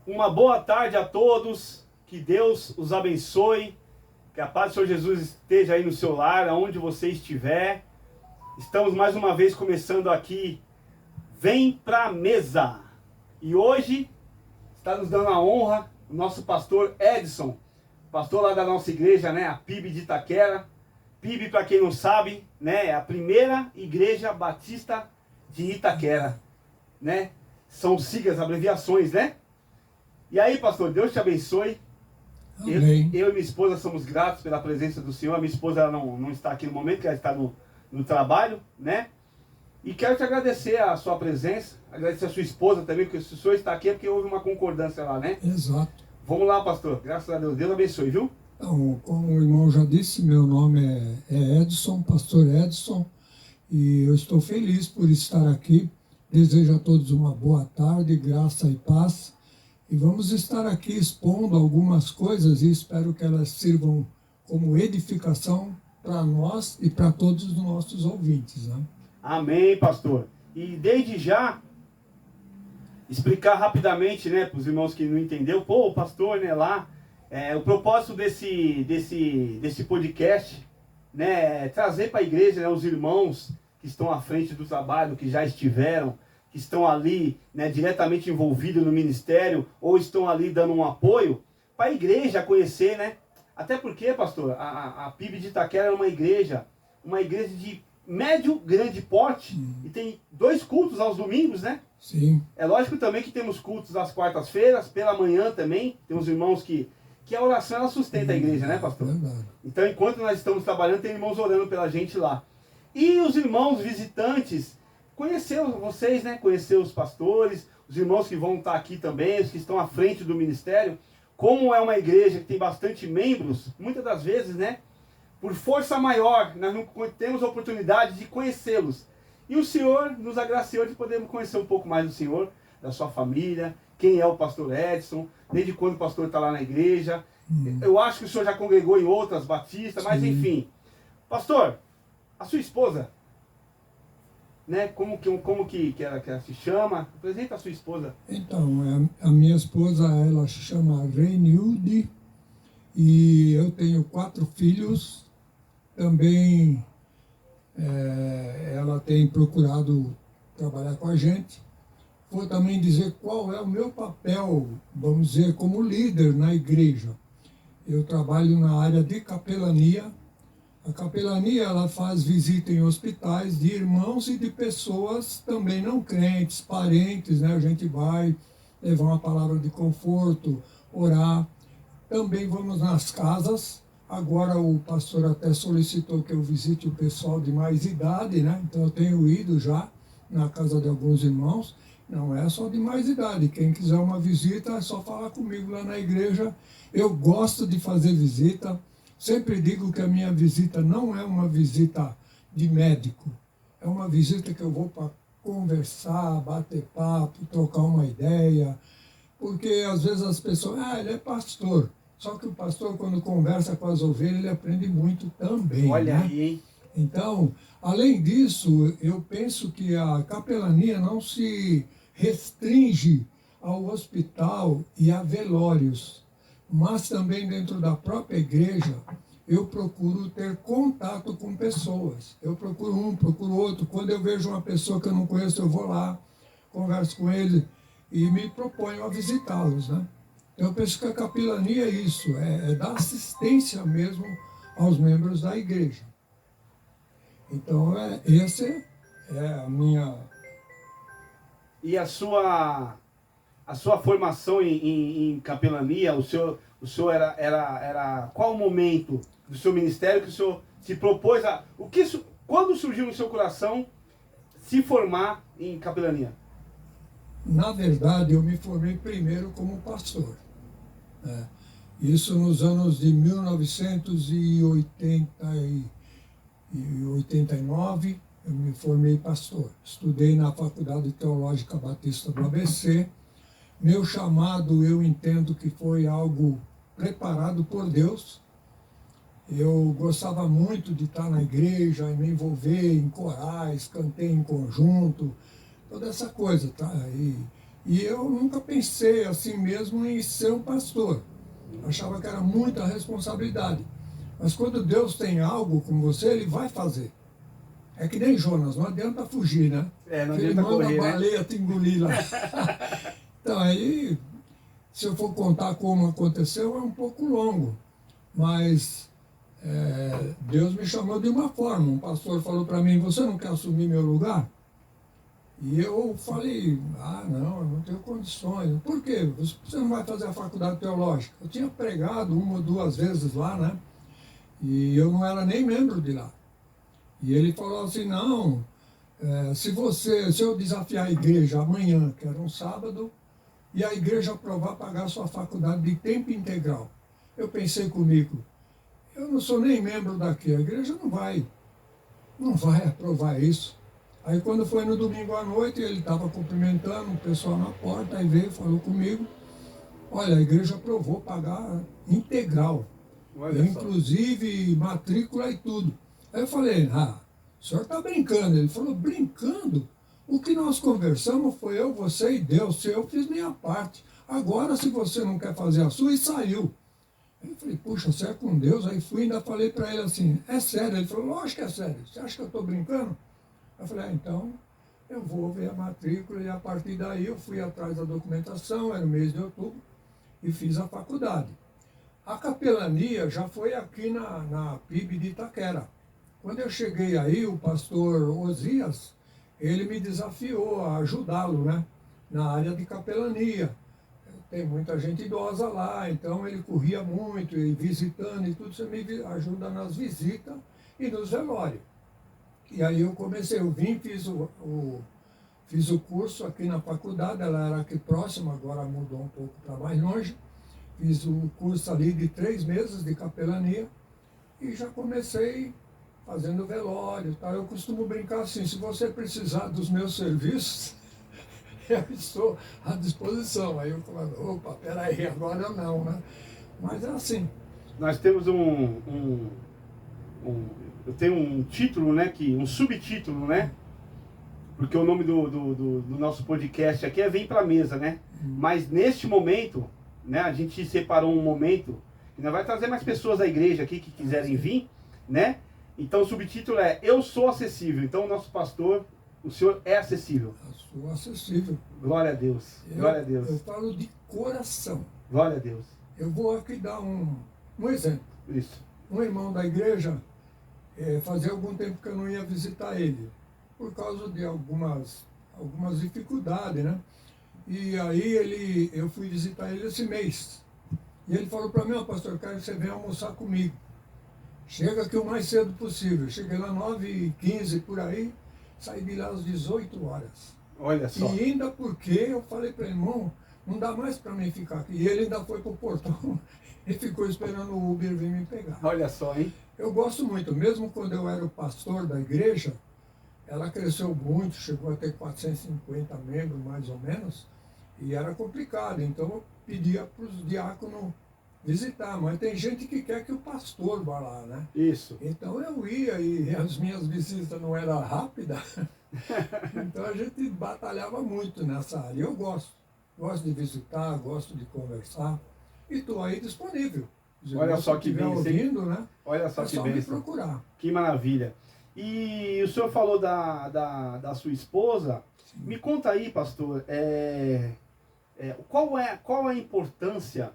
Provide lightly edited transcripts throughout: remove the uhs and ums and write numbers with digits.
Uma boa tarde a todos, que Deus os abençoe, que a paz do Senhor Jesus esteja aí no seu lar, aonde você estiver. Estamos mais uma vez começando aqui, Vem Pra Mesa. E hoje está nos dando a honra o nosso pastor Edson, pastor lá da nossa igreja, né, a PIB de Itaquera. PIB, para quem não sabe, né, é a primeira igreja batista de Itaquera, né? São siglas, abreviações, né? E aí, pastor, Deus te abençoe. Eu e minha esposa somos gratos pela presença do Senhor. A minha esposa ela não está aqui no momento, que ela está no trabalho, né? E quero te agradecer a sua presença, agradecer a sua esposa também, porque se o senhor está aqui é porque houve uma concordância lá, né? Exato. Vamos lá, pastor. Graças a Deus. Deus abençoe, viu? Então, como o irmão já disse, meu nome é Edson, pastor Edson, e eu estou feliz por estar aqui. Desejo a todos uma boa tarde, graça e paz. E vamos estar aqui expondo algumas coisas e espero que elas sirvam como edificação para nós e para todos os nossos ouvintes, né? Amém, pastor. E desde já, explicar rapidamente, né, para os irmãos que não entenderam, o pastor, né, lá, o propósito desse podcast, né, é trazer para a igreja, né, os irmãos que estão à frente do trabalho, que já estiveram, que estão ali, né, diretamente envolvidos no ministério, ou estão ali dando um apoio, para a igreja conhecer, né? Até porque, pastor, a PIB de Itaquera é uma igreja de médio, grande porte, e tem 2 cultos aos domingos, né? Sim. É lógico também que temos cultos às quartas-feiras, pela manhã também, temos irmãos que a oração ela sustenta a igreja, né, pastor? Verdade. Então, enquanto nós estamos trabalhando, tem irmãos orando pela gente lá. E os irmãos visitantes, conhecer vocês, né? Conhecer os pastores, os irmãos que vão estar aqui também, os que estão à frente do ministério. Como é uma igreja que tem bastante membros, muitas das vezes, né? Por força maior, nós não temos a oportunidade de conhecê-los. E o Senhor nos agraciou de podermos conhecer um pouco mais do Senhor, da sua família, quem é o pastor Edson, desde quando o pastor está lá na igreja. Eu acho que o senhor já congregou em outras batistas, mas enfim. Pastor, a sua esposa, né? Como que ela se chama? Apresenta a sua esposa. Então, a minha esposa, ela se chama Renilde, e eu tenho 4 filhos. Também ela tem procurado trabalhar com a gente. Vou também dizer qual é o meu papel, vamos dizer, como líder na igreja. Eu trabalho na área de capelania. A capelania ela faz visita em hospitais de irmãos e de pessoas também não crentes, parentes, né? A gente vai levar uma palavra de conforto, orar. Também vamos nas casas. Agora o pastor até solicitou que eu visite o pessoal de mais idade, né? Então eu tenho ido já na casa de alguns irmãos. Não é só de mais idade. Quem quiser uma visita é só falar comigo lá na igreja. Eu gosto de fazer visita. Sempre digo que a minha visita não é uma visita de médico. É uma visita que eu vou para conversar, bater papo, trocar uma ideia. Porque às vezes as pessoas, ele é pastor. Só que o pastor, quando conversa com as ovelhas, ele aprende muito também. Olha né? aí, hein? Então, além disso, eu penso que a capelania não se restringe ao hospital e a velórios, mas também dentro da própria igreja, eu procuro ter contato com pessoas. Eu procuro um, procuro outro. Quando eu vejo uma pessoa que eu não conheço, eu vou lá, converso com ele e me proponho a visitá-los, né? Eu penso que a capelania é isso, é dar assistência mesmo aos membros da igreja. Então, essa é a minha... E a sua formação em capelania, o senhor era qual o momento do seu ministério que o senhor se propôs a... Quando surgiu no seu coração se formar em capelania? Na verdade, eu me formei primeiro como pastor. Né? Isso nos anos de 1989, eu me formei pastor. Estudei na Faculdade Teológica Batista do ABC. Meu chamado, eu entendo que foi algo preparado por Deus. Eu gostava muito de estar na igreja, e me envolver em corais, cantei em conjunto, toda essa coisa, tá? E eu nunca pensei assim mesmo em ser um pastor. Achava que era muita responsabilidade. Mas quando Deus tem algo com você, Ele vai fazer. É que nem Jonas, não adianta fugir, né? Não Ele adianta manda correr, a né? baleia te engolir lá. Então aí, se eu for contar como aconteceu, é um pouco longo. Mas Deus me chamou de uma forma. Um pastor falou para mim, você não quer assumir meu lugar? E eu falei, não, eu não tenho condições. Por quê? Você não vai fazer a faculdade teológica? Eu tinha pregado uma ou duas vezes lá, né? E eu não era nem membro de lá. E ele falou assim, não, se eu desafiar a igreja amanhã, que era um sábado, e a igreja aprovar pagar sua faculdade de tempo integral. Eu pensei comigo, eu não sou nem membro daqui, a igreja não vai aprovar isso. Aí quando foi no domingo à noite, ele estava cumprimentando o pessoal na porta, aí veio, falou comigo, olha, a igreja aprovou pagar integral, inclusive matrícula e tudo. Aí eu falei, o senhor está brincando. Ele falou, brincando? O que nós conversamos foi eu, você e Deus, se eu fiz minha parte. Agora, se você não quer fazer a sua, e saiu. Aí eu falei, puxa, você é com Deus? Aí fui e ainda falei para ele assim, é sério? Ele falou, lógico que é sério. Você acha que eu estou brincando? Eu falei, então eu vou ver a matrícula. E a partir daí eu fui atrás da documentação, era o mês de outubro, e fiz a faculdade. A capelania já foi aqui na PIB de Itaquera. Quando eu cheguei aí, o pastor Osias, ele me desafiou a ajudá-lo, né, na área de capelania. Tem muita gente idosa lá, então ele corria muito, e visitando e tudo, você me ajuda nas visitas e nos velórios. E aí eu comecei, eu vim, fiz o curso aqui na faculdade, ela era aqui próxima, agora mudou um pouco para mais longe. Fiz o curso ali de 3 meses de capelania e já comecei fazendo velório. Tá? Eu costumo brincar assim, se você precisar dos meus serviços, eu estou à disposição. Aí eu falo, opa, peraí, agora não, né? Mas é assim. Nós temos eu tenho um título, né, um subtítulo, né? Porque o nome do nosso podcast aqui é Vem Pra Mesa, né? Mas neste momento, né, a gente separou um momento que nós vai trazer mais pessoas da igreja aqui que quiserem vir, né? Então o subtítulo é Eu Sou Acessível. Então o nosso pastor, o senhor é acessível. Eu sou acessível. Glória a Deus. Glória a Deus. Eu falo de coração. Glória a Deus. Eu vou aqui dar um exemplo. Isso. Um irmão da igreja, fazia algum tempo que eu não ia visitar ele, por causa de algumas dificuldades, né? E aí eu fui visitar ele esse mês. E ele falou para mim, pastor, quero que você venha almoçar comigo. Chega aqui o mais cedo possível. Cheguei lá 9h15 por aí, saí de lá às 18 horas. Olha só. E ainda porque eu falei para ele, irmão, não dá mais para mim ficar aqui. E ele ainda foi para o portão e ficou esperando o Uber vir me pegar. Olha só, hein? Eu gosto muito, mesmo quando eu era o pastor da igreja, ela cresceu muito, chegou a ter 450 membros mais ou menos, e era complicado, então eu pedia para os diáconos visitar, mas tem gente que quer que o pastor vá lá, né? Isso. Então eu ia e as minhas visitas não eram rápidas, então a gente batalhava muito nessa área. Eu gosto de visitar, gosto de conversar, e estou aí disponível. Olha só que bênção. Ouvindo, né? Olha só que bênção. É só me procurar. Que maravilha. E o senhor falou da sua esposa. Sim. Me conta aí, pastor, qual é a importância,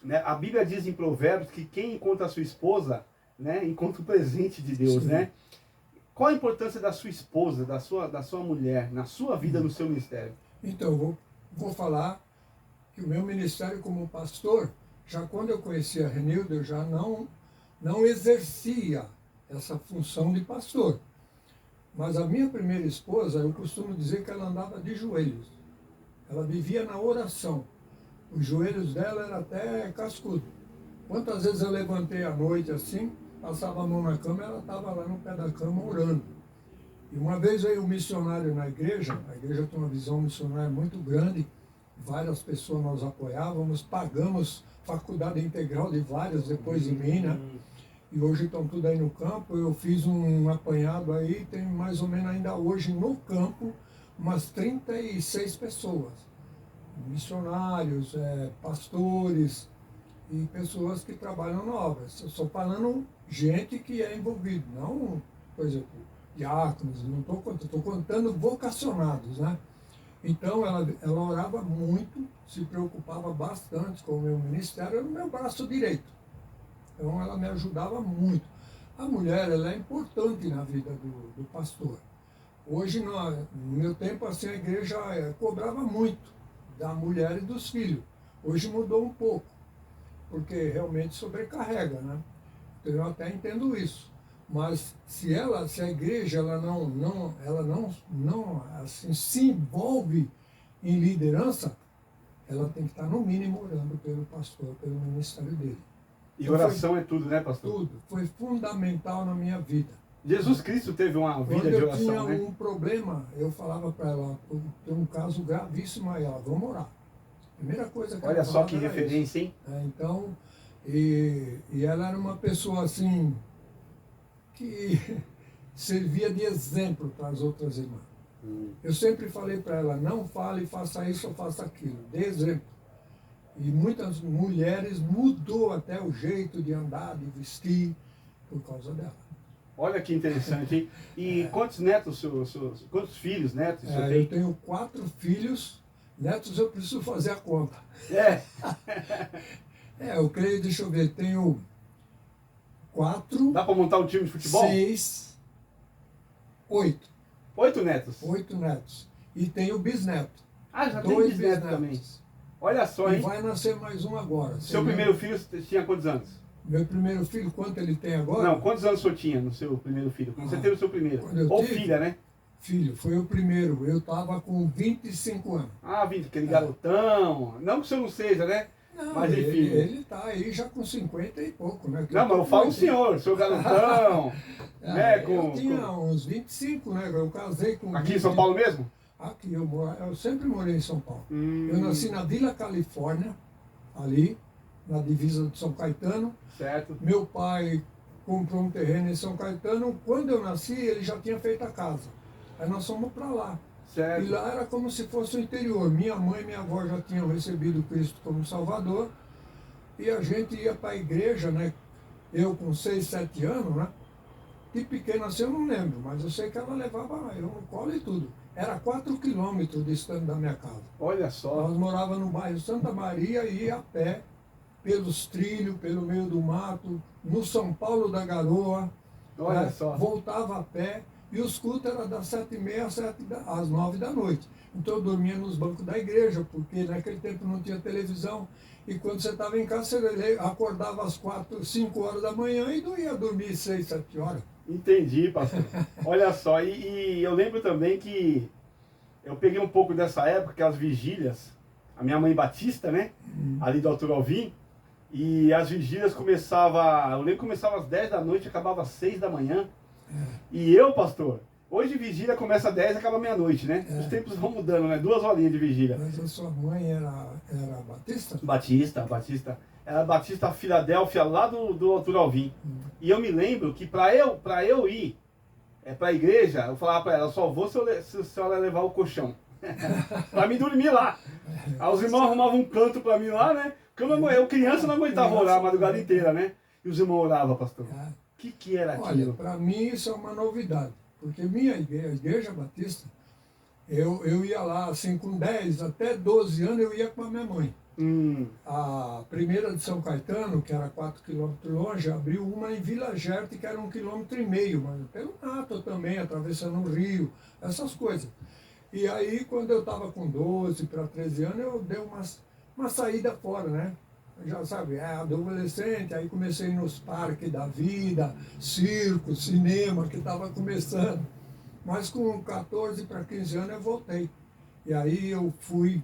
né? A Bíblia diz em Provérbios que quem encontra a sua esposa, né, encontra o presente de Deus, sim, né? Qual a importância da sua esposa, da sua mulher, na sua vida, no seu ministério? Então, vou falar que o meu ministério como pastor, já quando eu conheci a Renilda, eu já não exercia essa função de pastor. Mas a minha primeira esposa, eu costumo dizer que ela andava de joelhos. Ela vivia na oração. Os joelhos dela eram até cascudo. Quantas vezes eu levantei à noite assim, passava a mão na cama, ela estava lá no pé da cama orando. E uma vez veio um missionário na igreja, a igreja tem uma visão missionária muito grande, várias pessoas nós apoiávamos, pagamos faculdade integral de várias depois de mim, né? E hoje estão tudo aí no campo. Eu fiz um apanhado aí, tem mais ou menos ainda hoje no campo umas 36 pessoas, missionários, pastores e pessoas que trabalham na obra. Eu estou falando gente que é envolvida, não, por exemplo, diáconos, não estou contando vocacionados, né? Então ela orava muito, se preocupava bastante com o meu ministério, era o meu braço direito. Então ela me ajudava muito. A mulher, ela é importante na vida do pastor. Hoje, no meu tempo, assim, a igreja cobrava muito da mulher e dos filhos. Hoje mudou um pouco, porque realmente sobrecarrega, né? Então eu até entendo isso. Mas se a igreja ela não assim, se envolve em liderança, ela tem que estar no mínimo orando pelo pastor, pelo ministério dele. E então, oração é tudo, né, pastor? Tudo. Foi fundamental na minha vida. Jesus Cristo teve uma vida de oração, né? Quando eu tinha um problema, eu falava para ela, tem um caso gravíssimo aí, ela, vamos orar. Primeira coisa que olha só que referência, hein? Então, e ela era uma pessoa assim, que servia de exemplo para as outras irmãs. Eu sempre falei para ela, não fale, faça isso ou faça aquilo, dê exemplo. E muitas mulheres mudou até o jeito de andar, de vestir, por causa dela. Olha que interessante, hein? E quantos netos, quantos filhos, netos você tem? Eu tenho 4 filhos, netos eu preciso fazer a conta. Eu creio, deixa eu ver, tenho 4... Dá para montar um time de futebol? 6, 8. 8 netos? 8 netos. E tenho bisneto. Ah, já 2 tem bisneto também. Olha só, hein? E vai nascer mais um agora. Seu primeiro filho tinha quantos anos? Meu primeiro filho, quanto ele tem agora? Não, quantos anos o senhor tinha no seu primeiro filho? Quando você teve o seu primeiro? Ou filha, né? Filho, foi o primeiro. Eu estava com 25 anos. Ah, 20, aquele garotão. Não que o senhor não seja, né? Não, mas enfim. Ele está aí já com 50 e pouco, né? Não, mas eu falo o senhor, seu garotão. Né? Eu tinha uns 25, né? Eu casei com... Aqui em São Paulo mesmo? Aqui, eu sempre morei em São Paulo. Eu nasci na Vila Califórnia, ali, na divisa de São Caetano. Certo. Meu pai comprou um terreno em São Caetano. Quando eu nasci, ele já tinha feito a casa. Aí nós fomos para lá. Certo. E lá era como se fosse o interior. Minha mãe e minha avó já tinham recebido Cristo como Salvador. E a gente ia para a igreja, né? Eu com 6, 7 anos, né? Que pequena assim eu não lembro, mas eu sei que ela levava eu no colo e tudo. Era 4 quilômetros distante da minha casa. Olha só. Nós morávamos no bairro Santa Maria e ia a pé, pelos trilhos, pelo meio do mato, no São Paulo da Garoa. Olha só. Voltava a pé e os cultos eram das 7h30 às 9 da noite. Então eu dormia nos bancos da igreja, porque naquele tempo não tinha televisão. E quando você estava em casa, você acordava às 4, 5 horas da manhã e não ia dormir 6, 7 horas. Entendi, pastor. Olha só, e eu lembro também que eu peguei um pouco dessa época, aquelas vigílias, a minha mãe batista, né? Ali do Arthur Alvim, e as vigílias começavam, eu lembro que começava às 10 da noite e acabava às 6 da manhã. E eu, pastor, hoje vigília começa às 10 e acaba meia-noite, né? Os tempos vão mudando, né? 2 horinhas de vigília. Mas a sua mãe era batista? Batista. Era Batista Filadélfia, lá do Arthur Alvim. E eu me lembro que para eu ir para a igreja, eu falava para ela, só vou se a senhora levar o colchão. Para mim dormir lá. Aí os irmãos arrumavam um canto para mim lá, né? Porque eu criança não aguentava orar a madrugada inteira, né? E os irmãos oravam, pastor. O que era aquilo? Olha, para mim isso é uma novidade. Porque minha igreja, a igreja batista, eu ia lá assim com 10 até 12 anos, eu ia com a minha mãe. A primeira de São Caetano, que era 4 quilômetros longe, abriu uma em Vila Gerte, que era 1,5 km, mas pelo mato também, atravessando o rio, essas coisas. E aí, quando eu estava com 12 para 13 anos, eu dei uma saída fora, né? Já sabe, adolescente, aí comecei nos parques da vida, circo, cinema, que estava começando. Mas com 14 para 15 anos eu voltei. E aí eu fui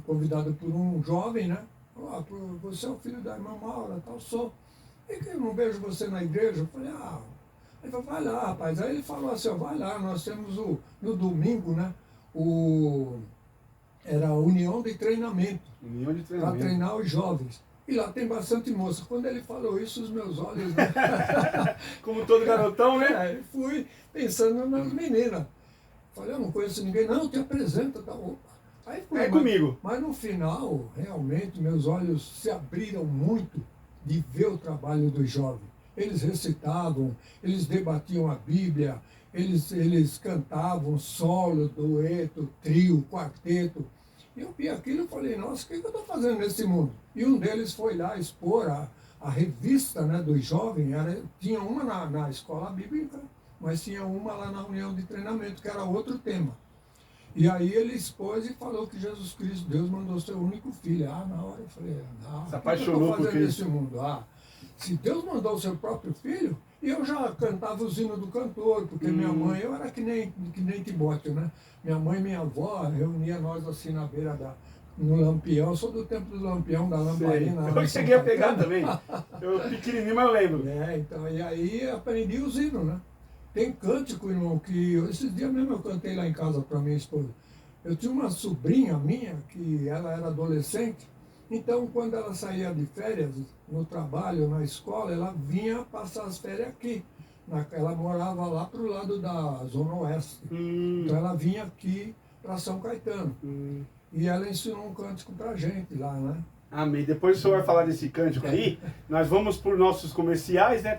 convidado por um jovem, né? Você é o filho da irmã Maura, tal, sou. E que eu não vejo você na igreja? Eu falei, ele falou, vai lá, rapaz. Aí ele falou assim, vai lá, nós temos no domingo, né? Era a união de treinamento. União de treinamento. Para treinar os jovens. E lá tem bastante moça. Quando ele falou isso, os meus olhos... Né? Como todo garotão, né? Fui pensando nas meninas. Falei, eu não conheço ninguém. Não, te apresenta, tá? Opa. Aí foi, comigo. Mas no final, realmente, meus olhos se abriram muito de ver o trabalho dos jovens. Eles recitavam, eles debatiam a Bíblia, eles cantavam solo, dueto, trio, quarteto. E eu vi aquilo e falei, nossa, o que eu estou fazendo nesse mundo? E um deles foi lá expor a revista, né, dos jovens. Tinha uma na escola bíblica, mas tinha uma lá na reunião de treinamento, que era outro tema. E aí ele expôs e falou que Jesus Cristo, Deus mandou seu único filho. Na hora eu falei, Se o apaixonou que eu estou por fazendo Cristo. nesse mundo? Se Deus mandou o seu próprio filho, e eu já cantava os hinos do cantor, porque minha mãe, eu era que nem Timóteo, né? Minha mãe e minha avó reunia nós assim na beira no Lampião, eu sou do tempo do Lampião, da lamparina. Eu cheguei a pegar também. Eu pequenininho, mas eu lembro. Então, e aí aprendi os hinos, né? Tem cântico, irmão, que esses dias mesmo eu cantei lá em casa para minha esposa. Eu tinha uma sobrinha minha, que ela era adolescente, então quando ela saía de férias, no trabalho, na escola, ela vinha passar as férias aqui. Ela morava lá pro lado da Zona Oeste. Então ela vinha aqui para São Caetano. E ela ensinou um cântico pra gente lá, né? Amém. Depois o senhor vai falar desse cântico aí. Nós vamos por nossos comerciais, né?